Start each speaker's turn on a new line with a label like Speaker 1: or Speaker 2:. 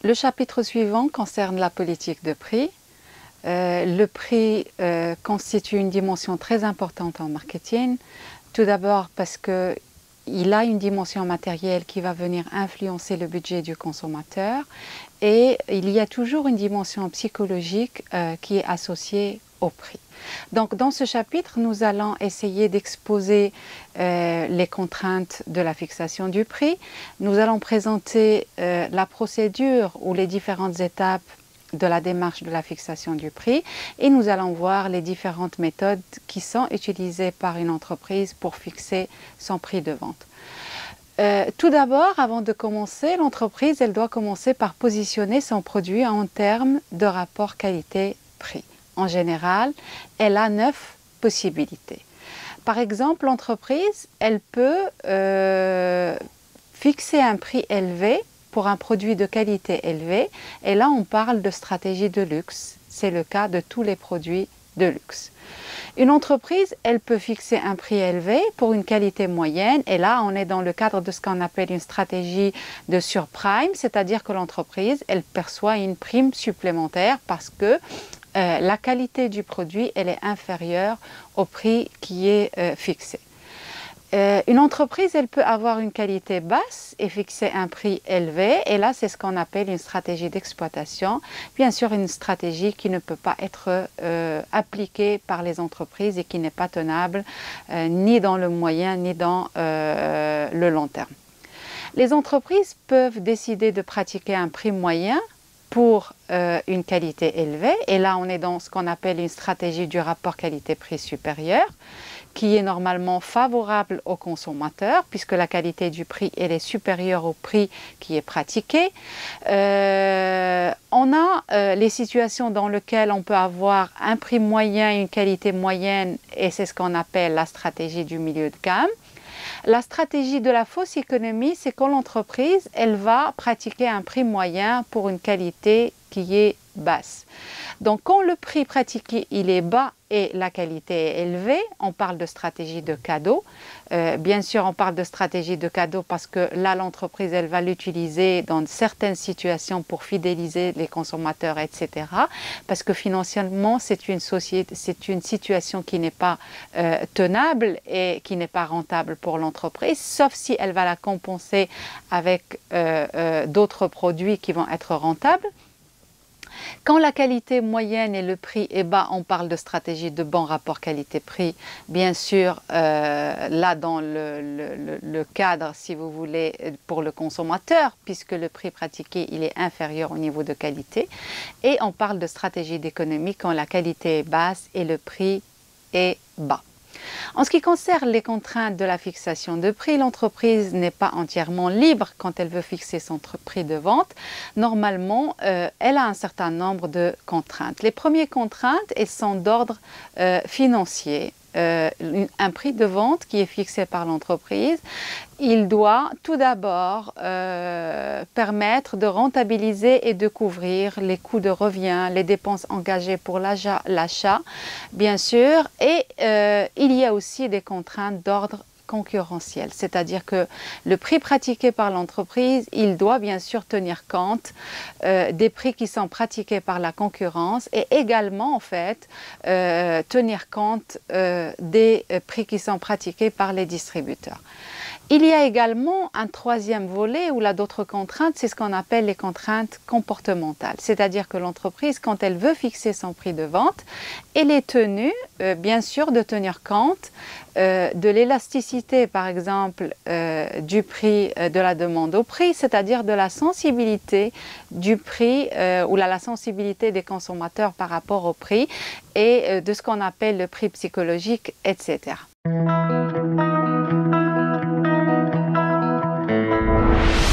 Speaker 1: Le chapitre suivant concerne la politique de prix. Le prix constitue une dimension très importante en marketing. Tout d'abord parce qu'il a une dimension matérielle qui va venir influencer le budget du consommateur, et il y a toujours une dimension psychologique qui est associée au prix. Donc dans ce chapitre, nous allons essayer d'exposer les contraintes de la fixation du prix. Nous allons présenter la procédure ou les différentes étapes de la démarche de la fixation du prix, et nous allons voir les différentes méthodes qui sont utilisées par une entreprise pour fixer son prix de vente. Tout d'abord, avant de commencer, l'entreprise elle doit commencer par positionner son produit en termes de rapport qualité-prix. En général, elle a 9 possibilités. Par exemple, l'entreprise, elle peut fixer un prix élevé pour un produit de qualité élevée, et là on parle de stratégie de luxe. C'est le cas de tous les produits de luxe. Une entreprise, elle peut fixer un prix élevé pour une qualité moyenne, et là on est dans le cadre de ce qu'on appelle une stratégie de surprime, c'est-à-dire que l'entreprise, elle perçoit une prime supplémentaire parce que la qualité du produit, elle est inférieure au prix qui est fixé. Une entreprise, elle peut avoir une qualité basse et fixer un prix élevé, et là c'est ce qu'on appelle une stratégie d'exploitation. Bien sûr, une stratégie qui ne peut pas être appliquée par les entreprises et qui n'est pas tenable ni dans le moyen ni dans le long terme. Les entreprises peuvent décider de pratiquer un prix moyen pour une qualité élevée, et là on est dans ce qu'on appelle une stratégie du rapport qualité-prix supérieur, qui est normalement favorable aux consommateurs puisque la qualité du prix elle est supérieure au prix qui est pratiqué. On a les situations dans lesquelles on peut avoir un prix moyen, une qualité moyenne, et c'est ce qu'on appelle la stratégie du milieu de gamme. La stratégie de la fausse économie, c'est quand l'entreprise elle va pratiquer un prix moyen pour une qualité qui est basse. Donc quand le prix pratiqué il est bas et la qualité est élevée, on parle de stratégie de cadeau. Bien sûr, on parle de stratégie de cadeau parce que là, l'entreprise, elle va l'utiliser dans certaines situations pour fidéliser les consommateurs, etc. Parce que financièrement, c'est une situation qui n'est pas tenable et qui n'est pas rentable pour l'entreprise, sauf si elle va la compenser avec d'autres produits qui vont être rentables. Quand la qualité moyenne et le prix est bas, on parle de stratégie de bon rapport qualité-prix. Bien sûr, là dans le cadre, si vous voulez, pour le consommateur, puisque le prix pratiqué il est inférieur au niveau de qualité. Et on parle de stratégie d'économie quand la qualité est basse et le prix est bas. En ce qui concerne les contraintes de la fixation de prix, l'entreprise n'est pas entièrement libre quand elle veut fixer son prix de vente. Normalement, elle a un certain nombre de contraintes. Les premières contraintes, elles sont d'ordre financier. Un prix de vente qui est fixé par l'entreprise, il doit tout d'abord permettre de rentabiliser et de couvrir les coûts de revient, les dépenses engagées pour l'achat, bien sûr, et il y a aussi des contraintes d'ordre concurrentiel, c'est-à-dire que le prix pratiqué par l'entreprise, il doit bien sûr tenir compte des prix qui sont pratiqués par la concurrence, et également en fait tenir compte des prix qui sont pratiqués par les distributeurs. Il y a également un troisième volet où là d'autres contraintes, c'est ce qu'on appelle les contraintes comportementales. C'est-à-dire que l'entreprise, quand elle veut fixer son prix de vente, elle est tenue, bien sûr, de tenir compte de l'élasticité, par exemple, du prix de la demande au prix, c'est-à-dire de la sensibilité du prix ou la sensibilité des consommateurs par rapport au prix, et de ce qu'on appelle le prix psychologique, etc.